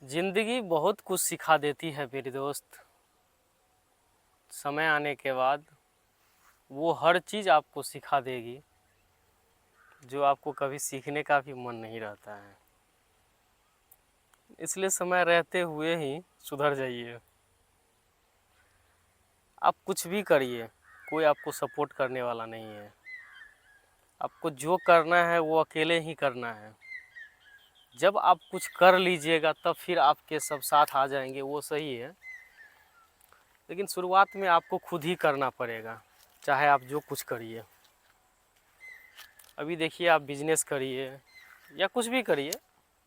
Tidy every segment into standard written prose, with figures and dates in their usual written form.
जिंदगी बहुत कुछ सिखा देती है मेरे दोस्त। समय आने के बाद वो हर चीज़ आपको सिखा देगी जो आपको कभी सीखने का भी मन नहीं रहता है। इसलिए समय रहते हुए ही सुधर जाइए। आप कुछ भी करिए, कोई आपको सपोर्ट करने वाला नहीं है। आपको जो करना है वो अकेले ही करना है। जब आप कुछ कर लीजिएगा तब फिर आपके सब साथ आ जाएंगे, वो सही है। लेकिन शुरुआत में आपको खुद ही करना पड़ेगा, चाहे आप जो कुछ करिए। अभी देखिए, आप बिजनेस करिए या कुछ भी करिए,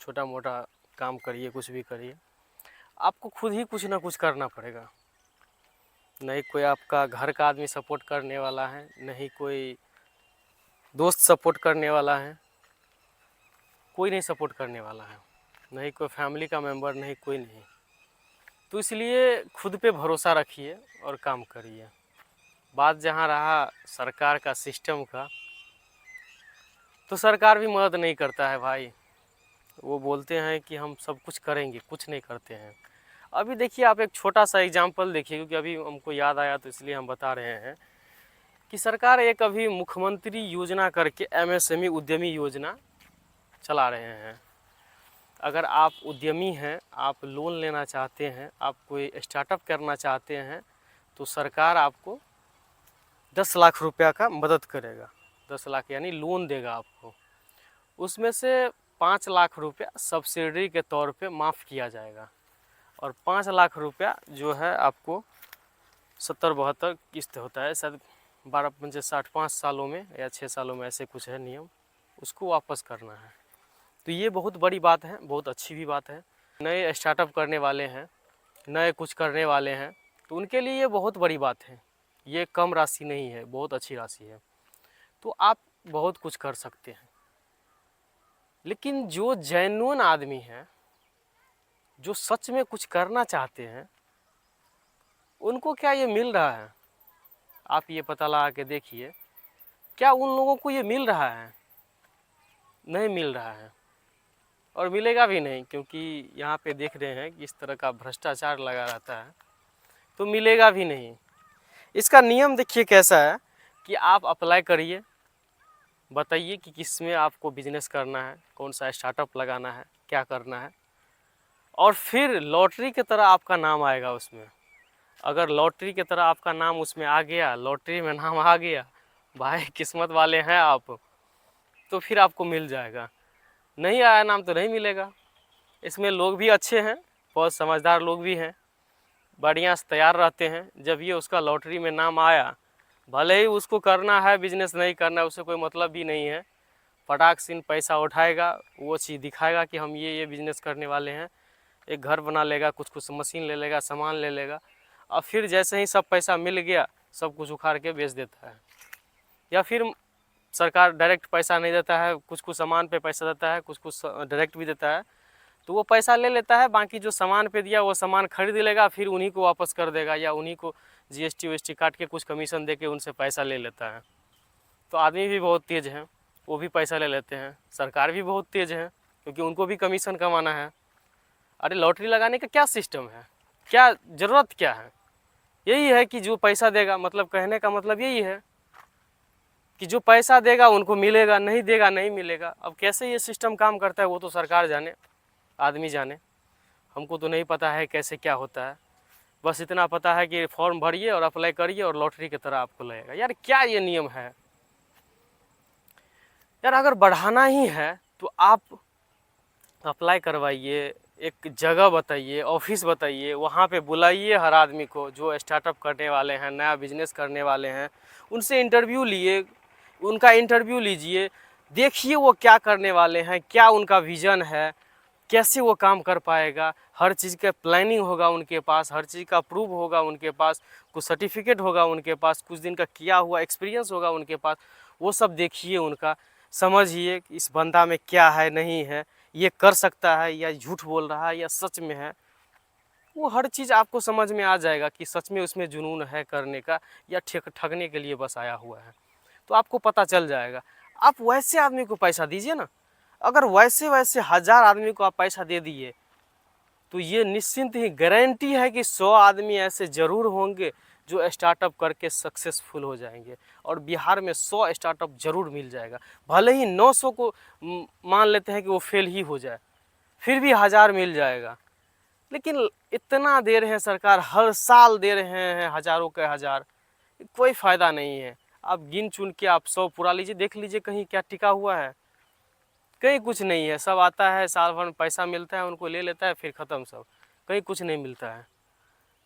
छोटा मोटा काम करिए, कुछ भी करिए, आपको खुद ही कुछ ना कुछ करना पड़ेगा। नहीं कोई आपका घर का आदमी सपोर्ट करने वाला है, नहीं कोई दोस्त सपोर्ट करने वाला है, कोई नहीं सपोर्ट करने वाला है, नहीं कोई फैमिली का मेंबर, नहीं कोई नहीं। तो इसलिए खुद पे भरोसा रखिए और काम करिए। बात जहाँ रहा सरकार का, सिस्टम का, तो सरकार भी मदद नहीं करता है भाई। वो बोलते हैं कि हम सब कुछ करेंगे, कुछ नहीं करते हैं। अभी देखिए, आप एक छोटा सा एग्जाम्पल देखिए, क्योंकि अभी हमको याद आया तो इसलिए हम बता रहे हैं कि सरकार एक अभी मुख्यमंत्री योजना करके एमएसएमई उद्यमी योजना चला रहे हैं। अगर आप उद्यमी हैं, आप लोन लेना चाहते हैं, आप कोई स्टार्टअप करना चाहते हैं, तो सरकार आपको 10 लाख रुपया का मदद करेगा। 10 लाख यानी लोन देगा आपको। उसमें से 5 लाख रुपया सब्सिडी के तौर पे माफ़ किया जाएगा और 5 लाख रुपया जो है आपको 70-72 किस्त होता है, शायद 12-5 5 सालों में या 6 सालों में, ऐसे कुछ है नियम, उसको वापस करना है। तो ये बहुत बड़ी बात है, बहुत अच्छी भी बात है। नए स्टार्टअप करने वाले हैं, नए कुछ करने वाले हैं, तो उनके लिए ये बहुत बड़ी बात है। ये कम राशि नहीं है, बहुत अच्छी राशि है। तो आप बहुत कुछ कर सकते हैं। लेकिन जो जेन्युइन आदमी है, जो सच में कुछ करना चाहते हैं, उनको क्या ये मिल रहा है? आप ये पता लगा के देखिए, क्या उन लोगों को ये मिल रहा है? नहीं मिल रहा है और मिलेगा भी नहीं, क्योंकि यहाँ पे देख रहे हैं कि इस तरह का भ्रष्टाचार लगा रहता है, तो मिलेगा भी नहीं। इसका नियम देखिए कैसा है कि आप अप्लाई करिए, बताइए कि किस में आपको बिजनेस करना है, कौन सा स्टार्टअप लगाना है, क्या करना है, और फिर लॉटरी की तरह आपका नाम आएगा उसमें। अगर लॉटरी की तरह आपका नाम उसमें आ गया, लॉटरी में नाम आ गया, भाई किस्मत वाले हैं आप, तो फिर आपको मिल जाएगा। नहीं आया नाम तो नहीं मिलेगा। इसमें लोग भी अच्छे हैं, बहुत समझदार लोग भी हैं, बढ़िया से तैयार रहते हैं। जब ये उसका लॉटरी में नाम आया, भले ही उसको करना है बिजनेस, नहीं करना है, उसे कोई मतलब भी नहीं है, फटाक से पैसा उठाएगा, वो चीज़ दिखाएगा कि हम ये बिजनेस करने वाले हैं, एक घर बना लेगा, कुछ कुछ मशीन ले लेगा, सामान ले लेगा, और फिर जैसे ही सब पैसा मिल गया, सब कुछ उखाड़ के बेच देता है। या फिर सरकार डायरेक्ट पैसा नहीं देता है, कुछ कुछ सामान पे पैसा देता है, कुछ कुछ डायरेक्ट भी देता है, तो वो पैसा ले लेता है, बाकी जो सामान पे दिया वो सामान खरीद लेगा, फिर उन्हीं को वापस कर देगा, या उन्हीं को जीएसटी वीएसटी काट के कुछ कमीशन दे के उनसे पैसा ले लेता है। तो आदमी भी बहुत तेज़ हैं, वो भी पैसा ले लेते हैं। सरकार भी बहुत तेज़ है, क्योंकि उनको भी कमीशन कमाना है। अरे लॉटरी लगाने का क्या सिस्टम है, क्या ज़रूरत क्या है? यही है कि जो पैसा देगा, मतलब कहने का मतलब यही है कि जो पैसा देगा उनको मिलेगा, नहीं देगा नहीं मिलेगा। अब कैसे ये सिस्टम काम करता है वो तो सरकार जाने, आदमी जाने, हमको तो नहीं पता है कैसे क्या होता है। बस इतना पता है कि फॉर्म भरिए और अप्लाई करिए और लॉटरी की तरह आपको लगेगा। यार क्या ये नियम है यार? अगर बढ़ाना ही है तो आप अप्लाई करवाइए, एक जगह बताइए, ऑफिस बताइए, वहाँ पे बुलाइए हर आदमी को जो स्टार्टअप करने वाले हैं, नया बिजनेस करने वाले हैं, उनसे इंटरव्यू लिए, उनका इंटरव्यू लीजिए, देखिए वो क्या करने वाले हैं, क्या उनका विज़न है, कैसे वो काम कर पाएगा। हर चीज़ का प्लानिंग होगा उनके पास, हर चीज़ का प्रूफ होगा उनके पास, कुछ सर्टिफिकेट होगा उनके पास, कुछ दिन का किया हुआ एक्सपीरियंस होगा उनके पास। वो सब देखिए, उनका समझिए कि इस बंदा में क्या है, नहीं है, ये कर सकता है या झूठ बोल रहा है या सच में है। वो हर चीज़ आपको समझ में आ जाएगा कि सच में उसमें जुनून है करने का या ठगने के लिए बस आया हुआ है, तो आपको पता चल जाएगा। आप वैसे आदमी को पैसा दीजिए ना। अगर वैसे वैसे 1000 आदमी को आप पैसा दे दिए तो ये निश्चिंत ही गारंटी है कि 100 आदमी ऐसे ज़रूर होंगे जो स्टार्टअप करके सक्सेसफुल हो जाएंगे। और बिहार में 100 स्टार्टअप ज़रूर मिल जाएगा। भले ही 900 को मान लेते हैं कि वो फेल ही हो जाए, फिर भी 1000 मिल जाएगा। लेकिन इतना दे रहे हैं सरकार, हर साल दे रहे हैं हज़ारों के हज़ार, कोई फ़ायदा नहीं है। आप गिन चुन के आप 100 पूरा लीजिए, देख लीजिए कहीं क्या टिका हुआ है, कहीं कुछ नहीं है। सब आता है, साल भर में पैसा मिलता है, उनको ले लेता है, फिर ख़त्म सब, कहीं कुछ नहीं मिलता है।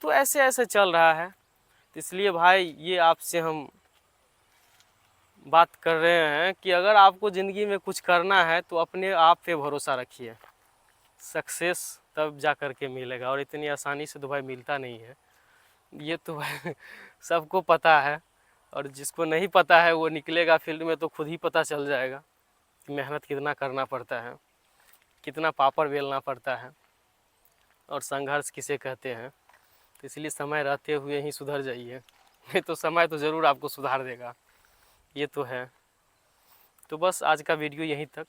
तो ऐसे ऐसे चल रहा है। तो इसलिए भाई ये आपसे हम बात कर रहे हैं कि अगर आपको ज़िंदगी में कुछ करना है तो अपने आप पे भरोसा रखिए, सक्सेस तब जा कर के मिलेगा। और इतनी आसानी से तो भाई मिलता नहीं है, ये तो भाई सबको पता है। और जिसको नहीं पता है वो निकलेगा फील्ड में तो खुद ही पता चल जाएगा कि मेहनत कितना करना पड़ता है, कितना पापड़ बेलना पड़ता है, और संघर्ष किसे कहते हैं। तो इसलिए समय रहते हुए ही सुधर जाइए, नहीं तो समय तो ज़रूर आपको सुधार देगा, ये तो है। तो बस आज का वीडियो यहीं तक,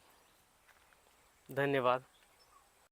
धन्यवाद।